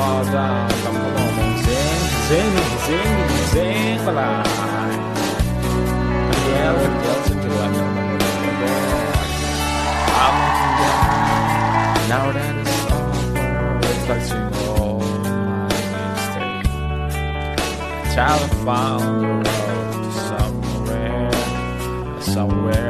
fall down. Come on, sing, sing, sing, sing, blah. Yeah, what else to do? I know. Now that it's over, reflecting all my mistakes. Child, I found the road to somewhere